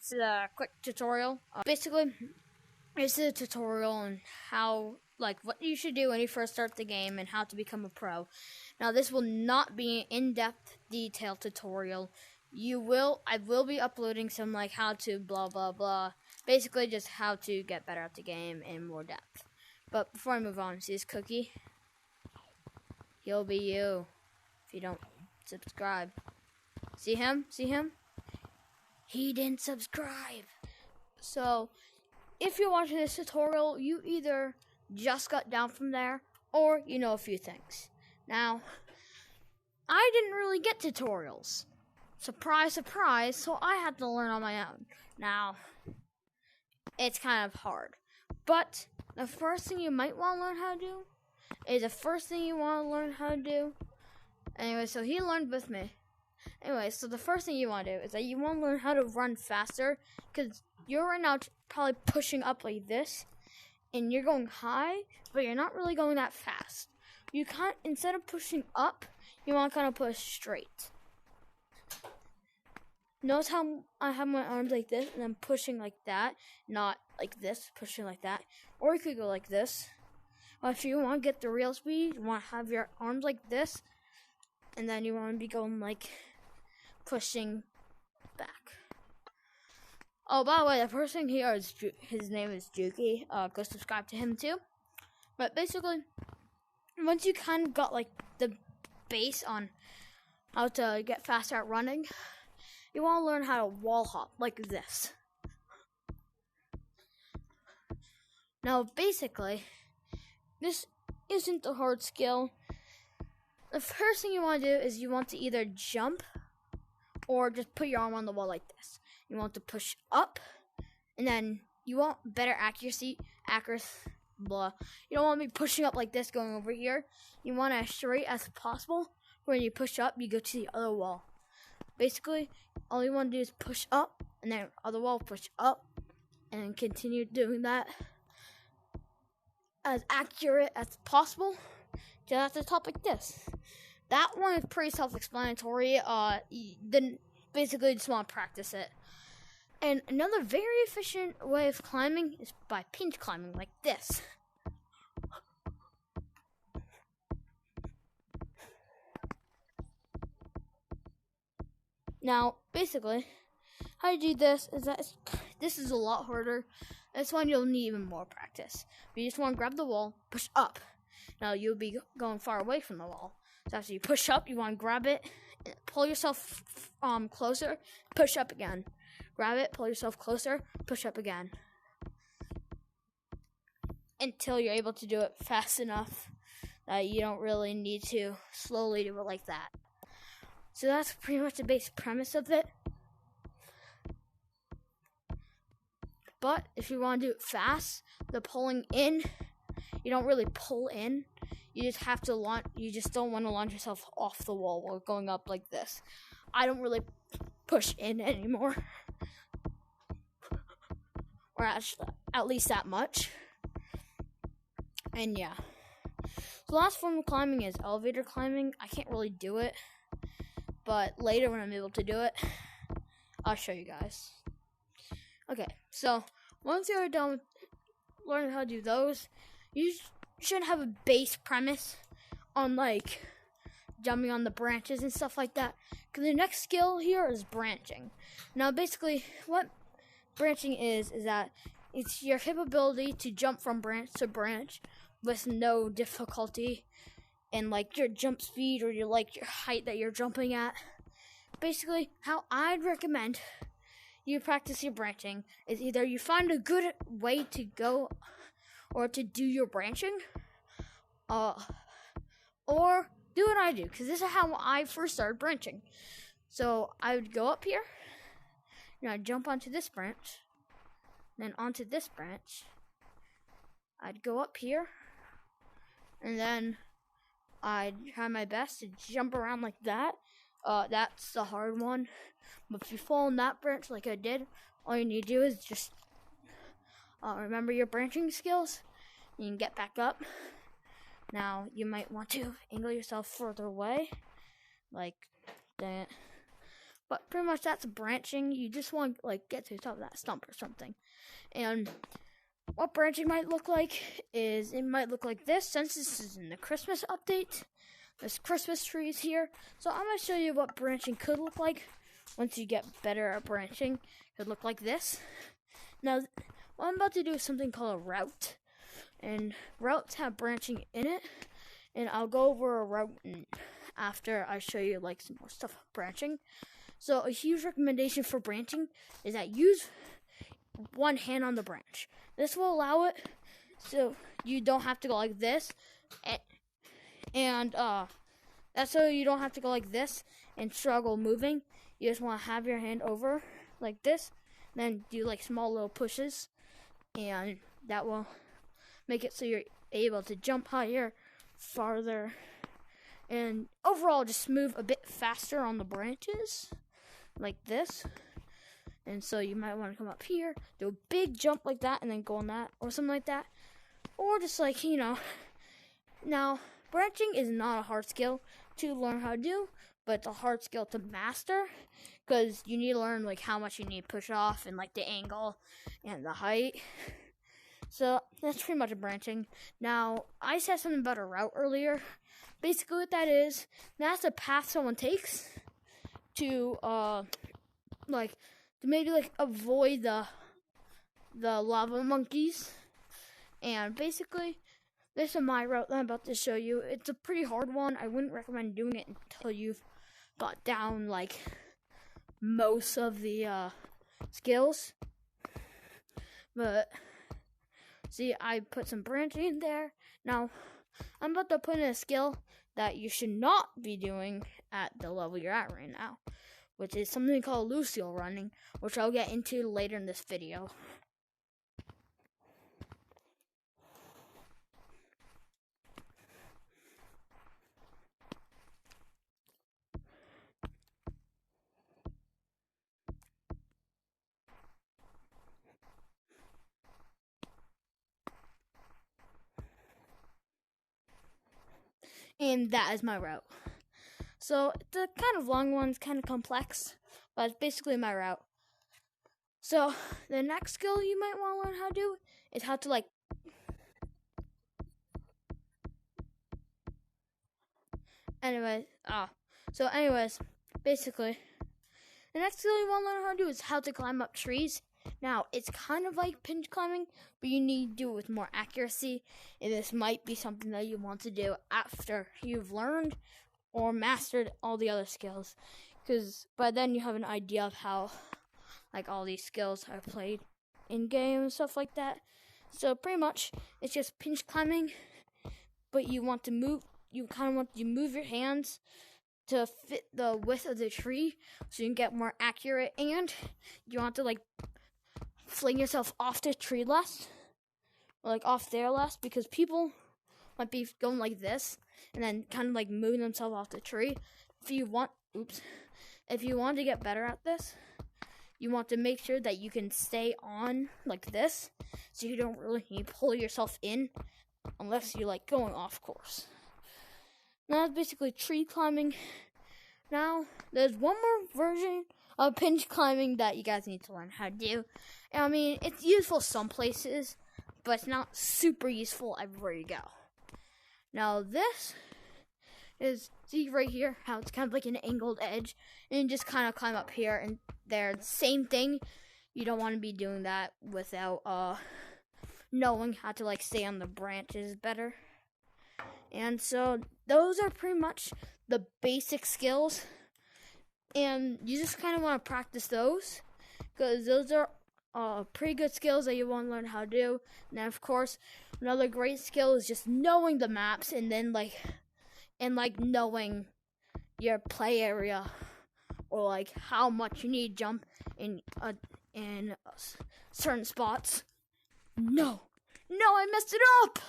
This is a quick tutorial. Basically, this is a tutorial on how, what you should do when you first start the game and how to become a pro. Now, this will not be an in-depth, detailed tutorial. I will be uploading some, how to blah, blah, blah. Basically, just how to get better at the game in more depth. But before I move on, see this cookie? He'll be you if you don't subscribe. See him? See him? He didn't subscribe. So, if you're watching this tutorial, you either just got down from there, or you know a few things. Now, I didn't really get tutorials. Surprise, surprise, so I had to learn on my own. Now, it's kind of hard. But, the first thing you might want to learn how to do is Anyway, so he learned with me. Anyway, so the first thing you want to do is that you want to learn how to run faster, because you're right now probably pushing up like this, and you're going high, but you're not really going that fast. You can't, instead of pushing up, you want to kind of push straight. Notice how I have my arms like this, and I'm pushing like that, not like this, pushing like that. Or you could go like this. Or if you want to get the real speed, you want to have your arms like this, and then you want to be going pushing back. Oh, by the way, the person here is his name is Juki. Go subscribe to him too. But basically, once you kind of got the base on how to get faster at running, you want to learn how to wall hop like this. Now, basically, this isn't a hard skill. The first thing you want to do is you want to either jump or just put your arm on the wall like this. You want to push up, and then you want better accuracy, blah. You don't want to be pushing up like this, going over here. You want as straight as possible. When you push up, you go to the other wall. Basically, all you want to do is push up, and then other wall, push up, and continue doing that as accurate as possible, just at the top like this. That one is pretty self-explanatory. Then basically just want to practice it. And another very efficient way of climbing is by pinch climbing like this. Now, basically, how you do this is that this is a lot harder. This one you'll need even more practice. But you just want to grab the wall, push up. Now, you'll be going far away from the wall. So after you push up, you want to grab it, pull yourself closer, push up again. Grab it, pull yourself closer, push up again. Until you're able to do it fast enough that you don't really need to slowly do it like that. So that's pretty much the basic premise of it. But if you want to do it fast, the pulling in, you don't really pull in. You just have to you just don't want to launch yourself off the wall while going up like this. I don't really push in anymore. Or at least that much. And yeah. The last form of climbing is elevator climbing. I can't really do it. But later when I'm able to do it, I'll show you guys. Okay, so once you're done with learning how to do those, you should have a base premise on jumping on the branches and stuff like that. Because the next skill here is branching. Now basically what branching is that it's your capability to jump from branch to branch with no difficulty in your jump speed or your height that you're jumping at. Basically, how I'd recommend you practice your branching is either you find a good way to go or to do your branching, or do what I do, because this is how I first started branching. So I would go up here, I'd jump onto this branch, then onto this branch. I'd go up here, and then I'd try my best to jump around like that. That's the hard one. But if you fall on that branch like I did, all you need to do is just remember your branching skills. You can get back up. Now, you might want to angle yourself further away, like that. But pretty much that's branching. You just want to like get to the top of that stump or something. And what branching might look like is it might look like this. Since this is in the Christmas update, there's Christmas trees here. So I'm going to show you what branching could look like once you get better at branching. It could look like this. Now, what I'm about to do is something called a route. And routes have branching in it. And I'll go over a route after I show you like some more stuff branching. So a huge recommendation for branching is that use one hand on the branch. This will allow it so you don't have to go like this, and that's so you don't have to go like this and struggle moving. You just want to have your hand over like this, then do like small little pushes, and that will make it so you're able to jump higher, farther, and overall just move a bit faster on the branches like this. And so you might want to come up here, do a big jump like that, and then go on that, or something like that. Or just like, Now, branching is not a hard skill to learn how to do, but it's a hard skill to master, because you need to learn like how much you need to push off, and like the angle, and the height. So, that's pretty much a branching. Now, I said something about a route earlier. Basically what that is, that's a path someone takes to, maybe like avoid the lava monkeys. And basically, this is my route that I'm about to show you. It's a pretty hard one. I wouldn't recommend doing it until you've got down like most of the skills. But see, I put some branching in there. Now, I'm about to put in a skill that you should not be doing at the level you're at right now, which is something called Lucio running, which I'll get into later in this video. And that is my route. So, the kind of long one's kind of complex, but it's basically my route. So, the next skill you might want to learn how to do is how to, anyways, basically, the next skill you want to learn how to do is how to climb up trees. Now, it's kind of like pinch climbing, but you need to do it with more accuracy, and this might be something that you want to do after you've learned or mastered all the other skills, because by then you have an idea of how, all these skills are played in game and stuff like that. So, pretty much, it's just pinch climbing, but you want to move your hands to fit the width of the tree so you can get more accurate, and you want to fling yourself off the tree less, or off there less, because people might be going like this and then kind of moving themselves off the tree. If you want to get better at this, you want to make sure that you can stay on like this, so you don't really need to pull yourself in unless you going off course. Now that's basically tree climbing. Now there's one more version of pinch climbing that you guys need to learn how to do. I mean, it's useful some places, but it's not super useful everywhere you go. Now this is, see right here, how it's kind of like an angled edge, and you just kind of climb up here and there. Same thing. You don't want to be doing that without knowing how to stay on the branches better. And so those are pretty much the basic skills, and you just kind of want to practice those, because those are pretty good skills that you want to learn how to do. And then, of course, another great skill is just knowing the maps, and then knowing your play area, or how much you need to jump in certain spots. No, I messed it up.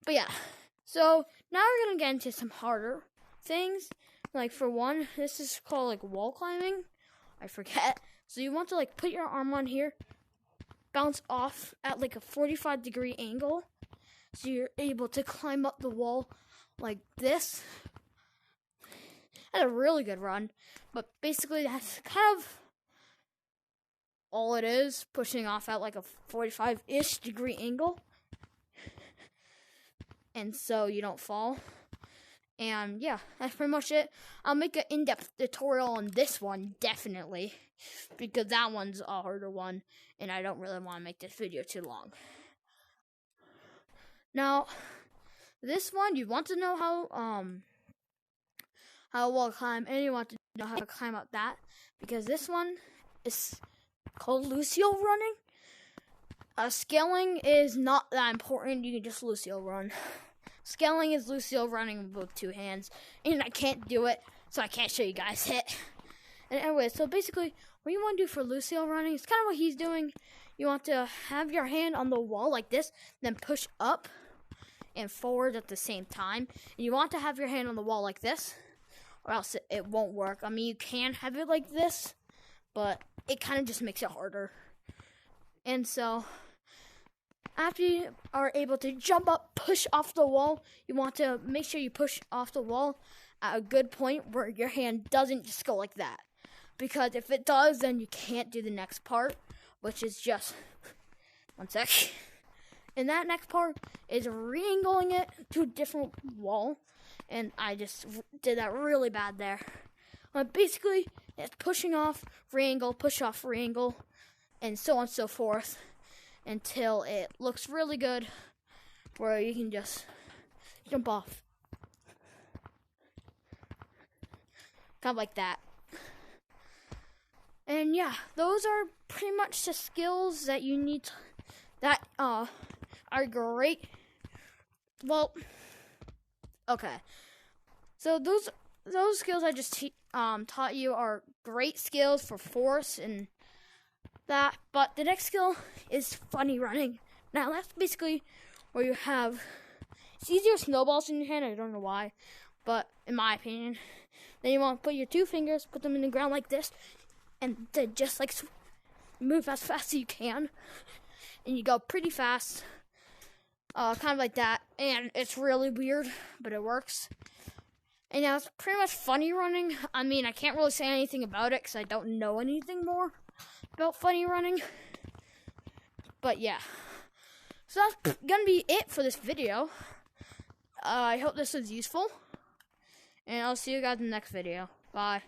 But yeah, so now we're gonna get into some harder things. For one, this is called wall climbing. I forget. So you want to put your arm on here, bounce off at a 45-degree angle, so you're able to climb up the wall like this. That's a really good run. But basically, that's kind of all it is, pushing off at like a 45-ish degree angle. And so you don't fall. And yeah, that's pretty much it. I'll make an in-depth tutorial on this one, definitely, because that one's a harder one, and I don't really want to make this video too long. Now, this one, you want to know how well climb, and you want to know how to climb up that, because this one is called Lucio running. Scaling is not that important. You can just Lucio run. Scaling is Lucio running with 2 hands, and I can't do it, so I can't show you guys it. And anyway, so basically, what you want to do for Lucio running is kind of what he's doing. You want to have your hand on the wall like this, then push up and forward at the same time. And you want to have your hand on the wall like this, or else it won't work. I mean, you can have it like this, but it kind of just makes it harder. And so, after you are able to jump up, push off the wall, you want to make sure you push off the wall at a good point where your hand doesn't just go like that. Because if it does, then you can't do the next part, which is just, one sec. And that next part is re-angling it to a different wall. And I just did that really bad there. But basically, it's pushing off, re-angle, push off, re-angle, and so on and so forth, until it looks really good, where you can just jump off. Kind of like that. And yeah, those are pretty much the skills that you need that are great. Well, okay. So those skills I just taught you are great skills for force and that, but the next skill is funny running. Now that's basically where you have, it's easier snowballs in your hand, I don't know why, but in my opinion, then you want to put your 2 fingers, put them in the ground like this, and then just like move as fast as you can, and you go pretty fast, kind of like that, and it's really weird, but it works. And now it's pretty much funny running. I mean, I can't really say anything about it because I don't know anything more about funny running. But yeah. So that's gonna be it for this video. I hope this was useful. And I'll see you guys in the next video. Bye.